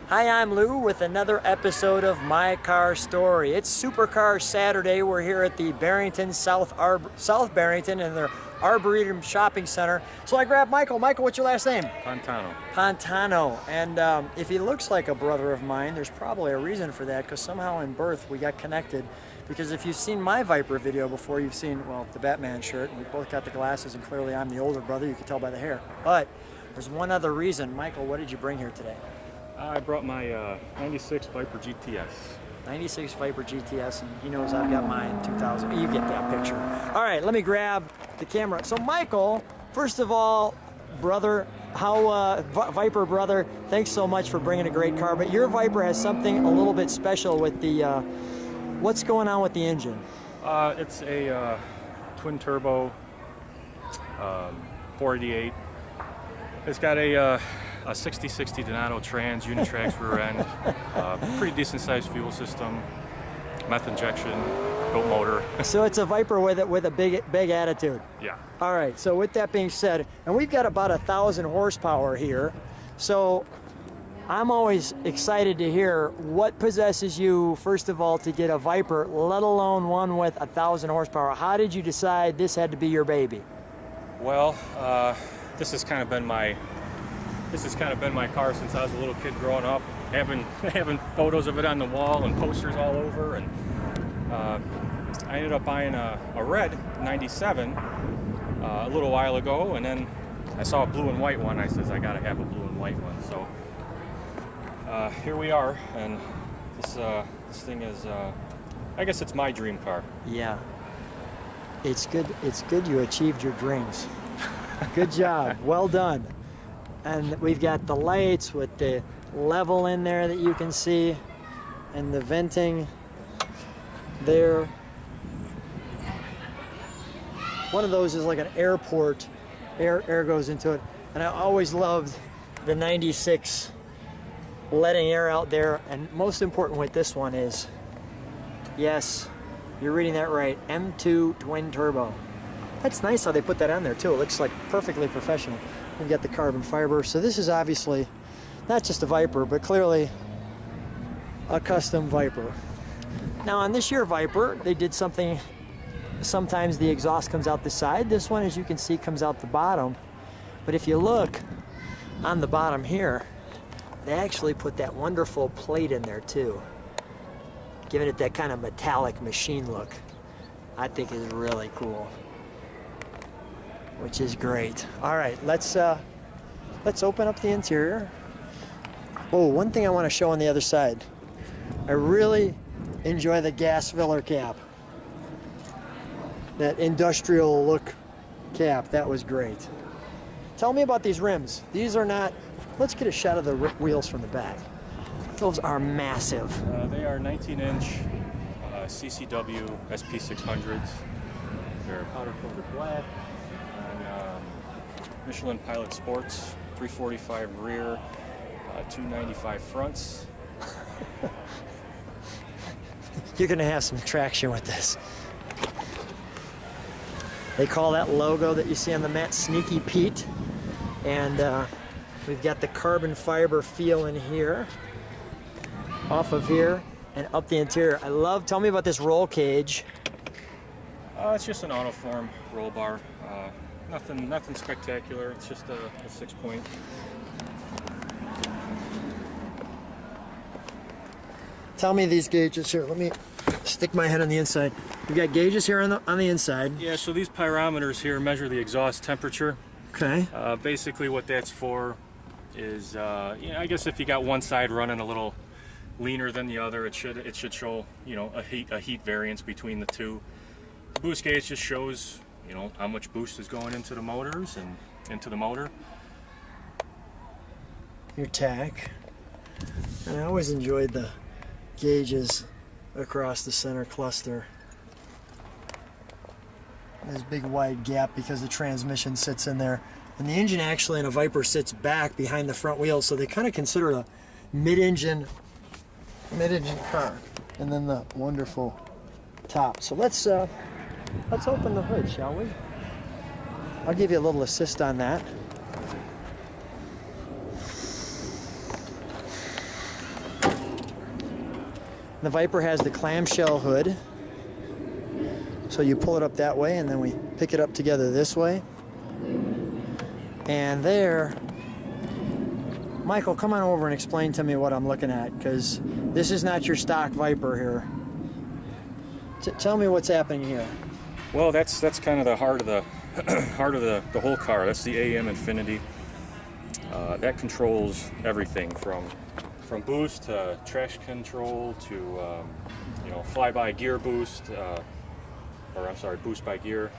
Hi, I'm Lou with another episode of My Car Story. It's Supercar Saturday. We're here at the Barrington, South Barrington in their Arboretum Shopping Center. So I grabbed Michael. Michael, what's your last name? Pantano. Pantano. And if he looks like a brother of mine, there's probably a reason for that, because somehow in birth we got connected. Because if you've seen my Viper video before, you've seen, well, the Batman shirt, and we both got the glasses, and clearly I'm the older brother. You can tell by the hair. But there's one other reason. Michael, what did you bring here today? I brought my 96 Viper GTS. 96 Viper GTS, and he knows I've got mine, 2000. You get that picture. All right, let me grab the camera. So Michael, first of all, brother, Viper brother, thanks so much for bringing a great car, but your Viper has something a little bit special with the, what's going on with the engine? It's a twin turbo 488. It's got a 60/60 Donato trans, Unitrax rear end, pretty decent sized fuel system, meth injection, goat motor. So it's a Viper with a big attitude. Yeah. All right. So with that being said, and we've got about 1,000 horsepower here, so I'm always excited to hear what possesses you, first of all, to get a Viper, let alone one with 1,000 horsepower. How did you decide this had to be your baby? Well, this has kind of been my car since I was a little kid growing up. Having photos of it on the wall and posters all over, and I ended up buying a red 97 a little while ago, and then I saw a blue and white one. I says I gotta have a blue and white one. So here we are, and this thing is I guess it's my dream car. Yeah. It's good you achieved your dreams. Good job. Well done. And we've got the lights with the level in there that you can see, and the venting there. One of those is like an airport. Air goes into it. And I always loved the 96 letting air out there. And most important with this one is, yes, you're reading that right, M2 twin turbo. That's nice how they put that on there too. It looks like perfectly professional. We've got the carbon fiber. So this is obviously not just a Viper, but clearly a custom Viper. Now on this year Viper, they did something, sometimes the exhaust comes out the side. This one, as you can see, comes out the bottom. But if you look on the bottom here, they actually put that wonderful plate in there too, giving it that kind of metallic machine look. I think is really cool, which is great. All right, let's open up the interior. Oh, one thing I want to show on the other side. I really enjoy the gas filler cap. That industrial look cap, that was great. Tell me about these rims. These are not, let's get a shot of the wheels from the back. Those are massive. They are 19-inch CCW SP600s. They're powder coated black. Michelin Pilot Sports, 345 rear, 295 fronts. You're gonna have some traction with this. They call that logo that you see on the mat Sneaky Pete. And we've got the carbon fiber feel in here, off of here, and up the interior. Tell me about this roll cage. It's just an autoform roll bar. Nothing spectacular. It's just a 6-point. Tell me these gauges here. Let me stick my head on the inside. We've got gauges here on the inside. Yeah, so these pyrometers here measure the exhaust temperature. Okay. Basically what that's for is, I guess if you got one side running a little leaner than the other, it should show, a heat variance between the two. The boost gauge just shows, how much boost is going into the motors and into the motor. Your tach. And I always enjoyed the gauges across the center cluster. There's a big wide gap because the transmission sits in there. And the engine actually in a Viper sits back behind the front wheels, so they kind of consider a mid-engine car. And then the wonderful top. So let's open the hood, shall we? I'll give you a little assist on that. The Viper has the clamshell hood. So you pull it up that way, and then we pick it up together this way. And there, Michael, come on over and explain to me what I'm looking at, because this is not your stock Viper here. Tell me what's happening here. Well, that's kind of the heart of the heart of the whole car. That's the AM Infinity. That controls everything from boost to traction control to fly-by gear boost, boost by gear.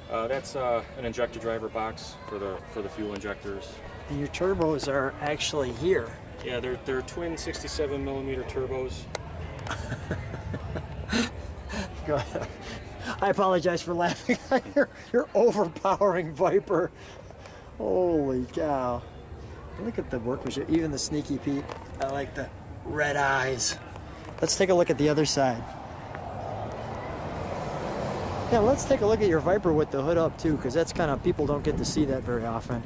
That's an injector driver box for the fuel injectors. And your turbos are actually here. Yeah, they're twin 67 millimeter turbos. Go ahead. I apologize for laughing at your overpowering Viper. Holy cow. Look at the workmanship, even the Sneaky Pete. I like the red eyes. Let's take a look at the other side. Yeah, let's take a look at your Viper with the hood up too, because that's kind of, people don't get to see that very often.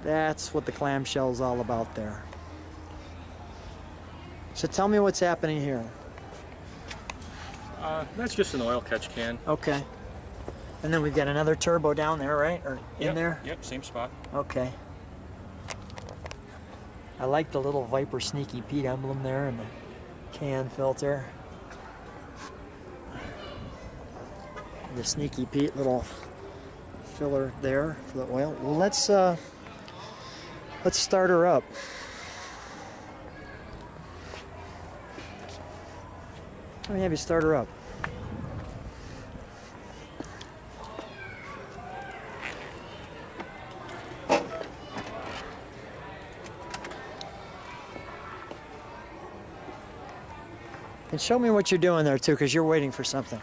That's what the clamshell's all about there. So tell me what's happening here. That's just an oil catch can. Okay. And then we've got another turbo down there, right? Or in there? Yep, same spot. Okay. I like the little Viper Sneaky Pete emblem there and the can filter. The Sneaky Pete little filler there for the oil. Well, let's start her up. Let me have you start her up. And show me what you're doing there too, because you're waiting for something.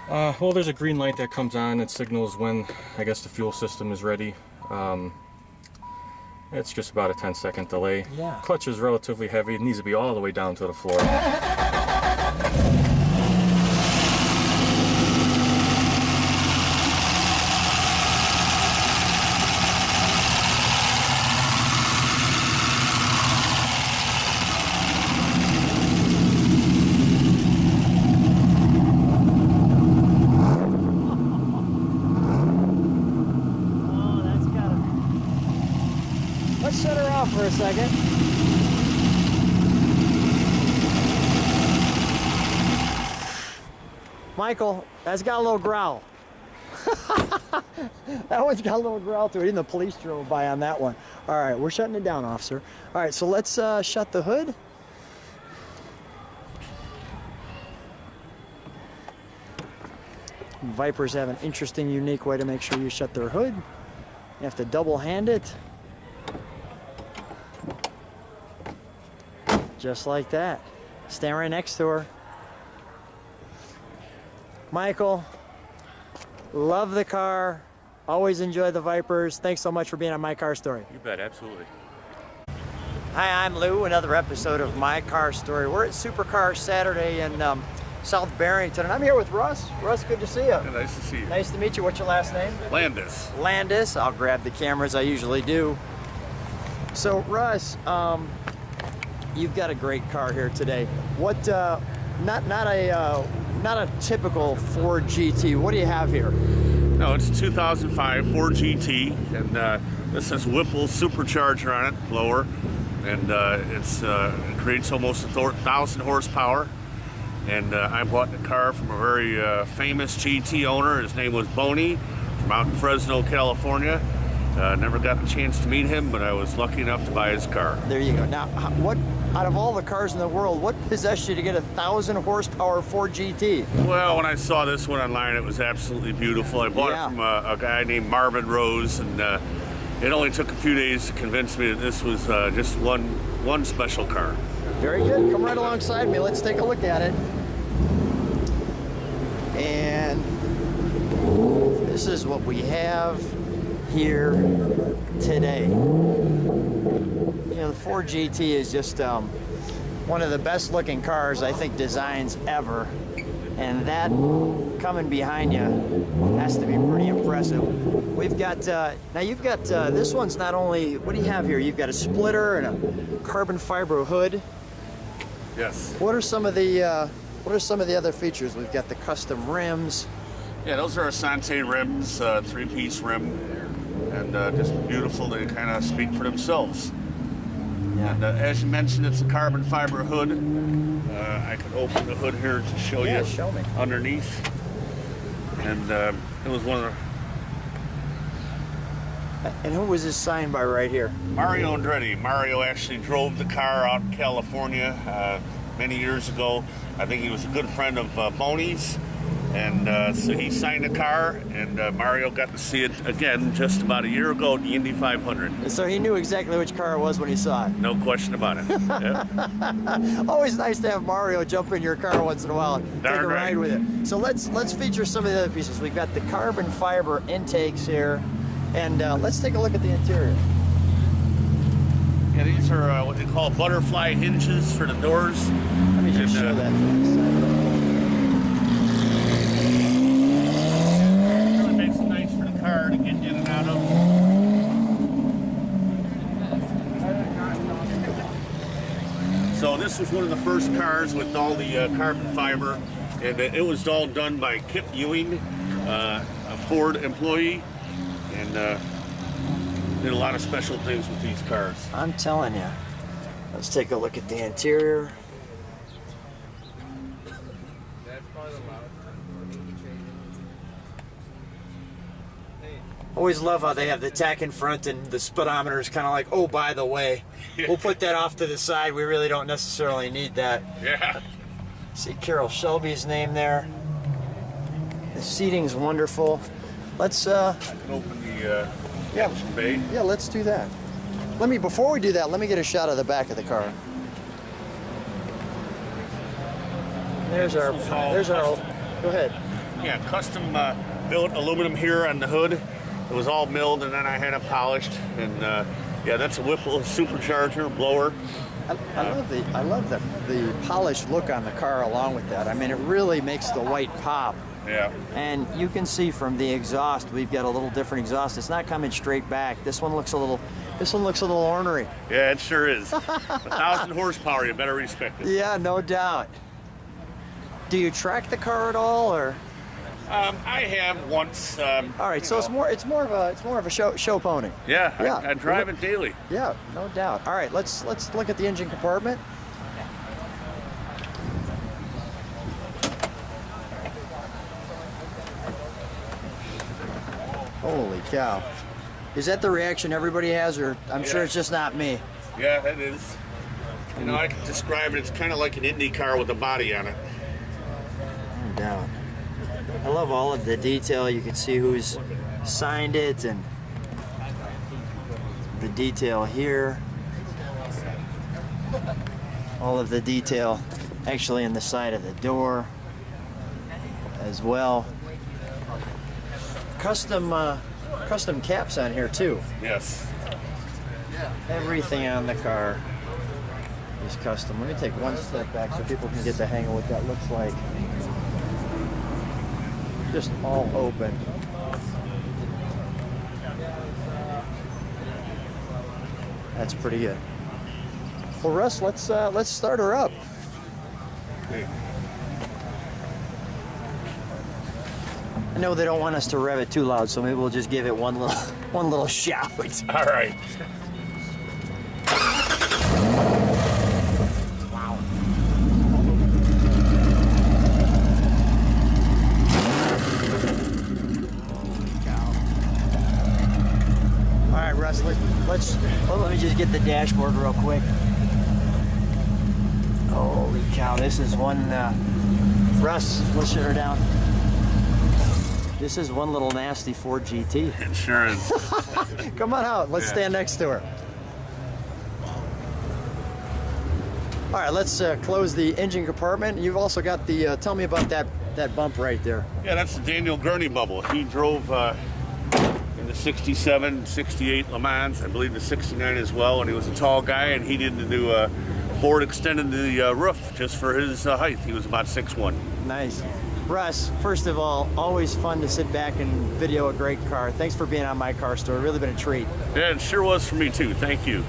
Well, there's a green light that comes on that signals when, I guess, the fuel system is ready. It's just about a 10-second delay. Yeah. Clutch is relatively heavy. It needs to be all the way down to the floor. Let's shut her off for a second. Michael, that's got a little growl. That one's got a little growl to it. Even the police drove by on that one. All right, we're shutting it down, officer. All right, so let's shut the hood. Vipers have an interesting, unique way to make sure you shut their hood. You have to double hand it. Just like that. Stand right next to her. Michael, love the car. Always enjoy the Vipers. Thanks so much for being on My Car Story. You bet, absolutely. Hi, I'm Lou. Another episode of My Car Story. We're at Supercar Saturday in South Barrington, and I'm here with Russ. Russ, good to see you. Yeah, nice to see you. Nice to meet you. What's your last name? Landis. Landis. I'll grab the camera as I usually do. So, Russ, you've got a great car here today. What? Not a typical Ford GT. What do you have here? No, it's a 2005 Ford GT, and this has Whipple supercharger on it, blower, and it creates almost 1,000 horsepower. And I bought the car from a very famous GT owner. His name was Boney, from out in Fresno, California. Never got the chance to meet him, but I was lucky enough to buy his car. There you go. Now, what out of all the cars in the world, what possessed you to get a 1,000 horsepower Ford GT? Well, when I saw this one online, it was absolutely beautiful. I bought it from a guy named Marvin Rose, and it only took a few days to convince me that this was just one special car. Very good. Come right alongside me. Let's take a look at it. And this is what we have here today. You know, the Ford GT is just one of the best looking cars, I think, designs ever. And that coming behind you has to be pretty impressive. We've got, now you've got, this one's not only, what do you have here? You've got a splitter and a carbon fiber hood. Yes. What are some of the other features? We've got the custom rims. Yeah, those are our Sante rims, three-piece rim, and just beautiful. They kind of speak for themselves. Yeah. And as you mentioned, it's a carbon fiber hood. I can open the hood here to show Yeah, you show me. underneath. And it was one of And who was this signed by right here? Mario Andretti. Mario actually drove the car out in California many years ago. I think he was a good friend of Boney's. And so he signed the car, and Mario got to see it again just about a year ago at the Indy 500. So he knew exactly which car it was when he saw it. No question about it. Yep. Always nice to have Mario jump in your car once in a while and take Darn a ride right. with it. So let's feature some of the other pieces. We've got the carbon fiber intakes here, and let's take a look at the interior. Yeah, these are what they call butterfly hinges for the doors. Let me just show that from this side. Really makes it nice for the car to get in and out of. So this was one of the first cars with all the carbon fiber, and it was all done by Kip Ewing, a Ford employee, and did a lot of special things with these cars. I'm telling you. Let's take a look at the interior. Always love how they have the tach in front and the speedometer is kind of like, oh, by the way, we'll put that off to the side. We really don't necessarily need that. Yeah. See Carroll Shelby's name there. The seating's wonderful. Let's I can open the engine bay. yeah, let's do that. Before we do that, let me get a shot of the back of the car. There's our go ahead. Yeah, custom built aluminum here on the hood. It was all milled and then I had it polished. And yeah, that's a Whipple supercharger blower. I love the polished look on the car along with that. I mean, it really makes the white pop. Yeah. And you can see from the exhaust, we've got a little different exhaust. It's not coming straight back. This one looks a little ornery. Yeah, it sure is. 1,000 horsepower, you better respect it. Yeah, no doubt. Do you track the car at all, or? I have once. All right, so it's more of a show pony. Yeah, Yeah. I drive it daily. Yeah, no doubt. All right, let's look at the engine compartment. Holy cow. Is that the reaction everybody has, or I'm sure it's just not me? Yeah, it is. You know, I can describe it. It's kind of like an Indy car with a body on it. No doubt. I love all of the detail. You can see who's signed it and the detail here. All of the detail actually in the side of the door as well. Custom caps on here too. Yes. Everything on the car is custom. Let me take one step back so people can get the hang of what that looks like. Just all open. That's pretty good. Well, Russ, let's start her up. Okay. I know they don't want us to rev it too loud, so maybe we'll just give it one little shout. All right. All right, Russ, let me just get the dashboard real quick. Holy cow, this is one, Russ, let's shut her down. This is one little nasty Ford GT. It sure is. Come on out, let's stand next to her. All right, let's close the engine compartment. You've also got the, tell me about that bump right there. Yeah, that's the Daniel Gurney bubble. He drove in the 67, 68 Le Mans, I believe the 69 as well, and he was a tall guy, and he didn't do Ford extended the roof just for his height. He was about 6'1". Nice. Russ, first of all, always fun to sit back and video a great car. Thanks for being on My Car Store. Really been a treat. Yeah, it sure was for me too. Thank you.